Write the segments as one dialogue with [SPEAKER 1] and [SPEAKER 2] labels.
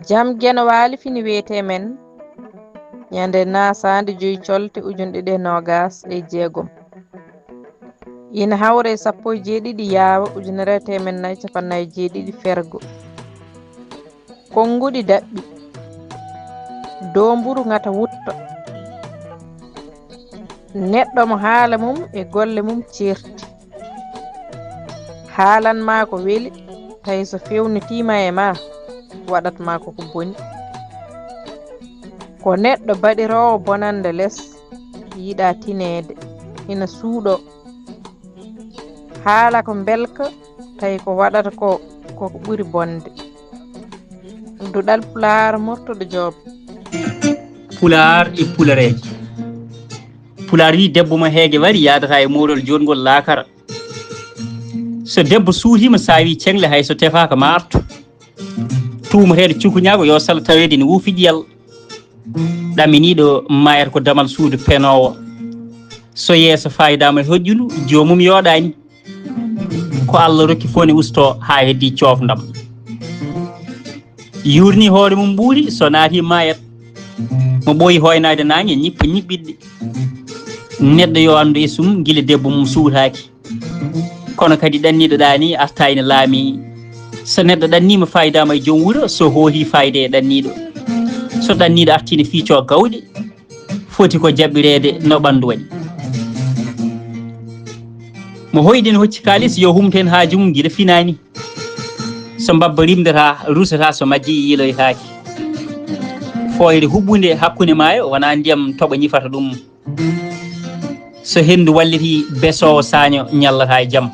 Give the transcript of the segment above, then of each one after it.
[SPEAKER 1] jam geno waali fini wiyete men ñande nasande joyi colte ujunɗe ɗe nogas e jeegom ina hawre sappo e jeeɗiɗi yaawa ujunere temen nayyi capannayyi jeeɗiɗi fergo konnguɗi daɓɓi dow mburu ngata wutta neɗɗo mo haala mum e golle mum ceerti haalanma ko weeli tawi so fewnitima e ma waɗatma koko boni ko neɗɗo baɗirowo bonande less yiiɗa tinede ina suuɗo haala ko belka tawi ko waɗata ko koko ɓuri bonde duɗal Pulaar mortuɗo Joob.
[SPEAKER 2] Pulaar e pulareji Pulaar wi debbo mo heege wari yadata e moɗol jongol laakara so debbo suutima sa wi cengle hay so tefaka ma artu tumoteɗo cukuñago yo sala tawede ne wuufi ƴiyal ɗaminiɗo mayata ko damal suudu penowo so yeeso fayidama e hoƴƴunu jomum yoɗani ko Allah rokki fof ne usto ha heddi cofdam yurni hoore mum ɓuuri so naati mayat mo ɓooyi hoynade nangue ñippa ñiɓɓiɗɗe neɗɗo yo andu e sum guila debbo mum suutaki kono kadi ɗanniɗo ɗani arta ene laami so neɗɗo ɗannima fayidama e joom wuuro so hoohi fayide e ɗanniɗo so ɗanniɗo artine fiico gawɗe foti ko jaɓɓirede no ɓandu waɗi mo hoyɗen hocci kalis yo humten haaju mum guila finani so mbabba rimdata rusata so majji yiiloytaki foyde huɓɓude hakkude maayo wona ndiyam toɓa ñifata ɗum so hendu walliti besowo saño ñallata e jaam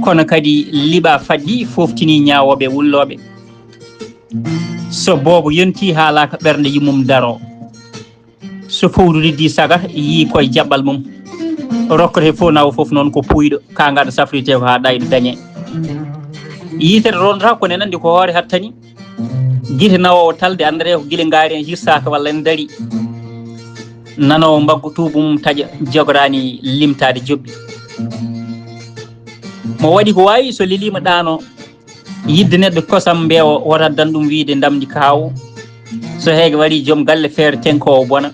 [SPEAKER 2] kono kadi liɓa faɗɗi foftini ñawoɓe wulloɓe so boobo yonti haalaka ɓernde yummum daro so fowru riddi sagata yii koye jaɓɓal mum rokkate fof nawa foof noon ko puyɗo ka gaɗa safrite ko ha ɗayɗo dañe yitere rondata ko nen andi ko hoore hattani guite nawowo talde andare ko guila gaari en hirsaka walla en daari nanowo mbaggu tuubu mum taƴa jogorani limtade joɓɓi mo waɗi ko wawi so lelima ɗano yidde neɗɗo kosam mbewa wota dan ɗum wiide ndamdi kaw so heege waɗi joom galle feere tenkowo bona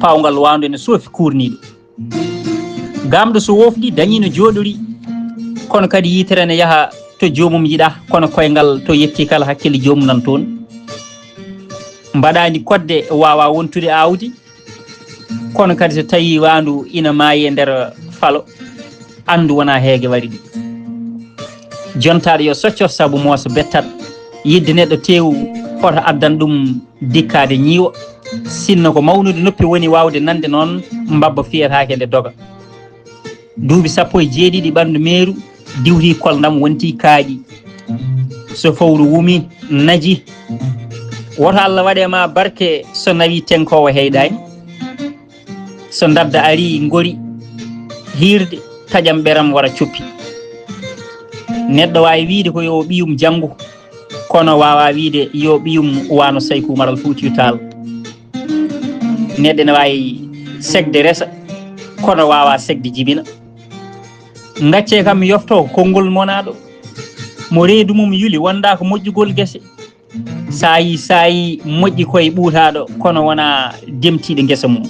[SPEAKER 2] pawgal wandu ene soofi kurniɗo gamɗo so wofɗi dañi no joɗori kono kadi yitere ne yaaha to jomum yiɗa kono koyngal to yetti kala hakkille jomum nan toon mbaɗani kodde wawa wontude awdi kono kadi so tawi wandu ina maayi e nder falo andu wona heege wari ɗum jontaɗo yo socco saabu mooso bettat yidde neɗɗo tew oto addan ɗum dikkade ñiiwa sinno ko mawnude noppi woni wawde nande noon mbabba fiyatake nde doga duuɓi sappo e jeeɗiɗi ɓandu meeru diwti koldam wonti kaaƴi so fowru wumi naji woto Allah waɗema barke so nawi tenkowo heyɗani so dabda ari gori hirde taƴam ɓeram wara coppi neɗɗo wawi wiide ko yo ɓiyum janggo kono wawa wiide yo ɓiyum wano Saykou Oumaral Foutiyou Tall neɗɗo ne wawi segde resa kono wawa segde jibina gacce kam mi yofto konngol monaɗo mo reedu mum yuli wonda ko moƴƴugol guese sa yi moƴƴi koye ɓuutaɗo kono wona demtiɗo guesa mum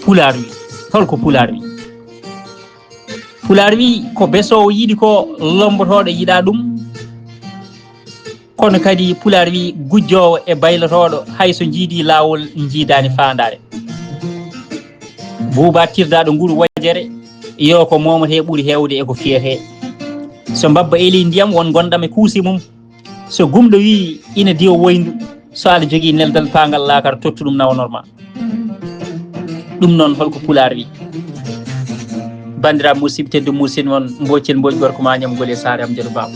[SPEAKER 2] Pulaar wi holko Pulaar wi Pulaar wi ko besowo yiiɗi ko lombotoɗo yiiɗa ɗum kono kadi Pulaar wi gujjowo e baylotoɗo hayso jiidi lawol jiidani fandare buuba tirdaɗo nguru wajere yo ko momate ɓuuri hewde eko fiyete so mbabba eli ndiyam won gondam e kuusi mum so gumɗo wi ina diwa woyndu so aɗa jogui neldal pangal laakara tottu ɗum nawa normal ɗum noon holko Pulaar wi bandiraɓe musidɓe teddu musidɓe moon mboccen mboƴ gorko ma ñam gole saare am jeɗo baba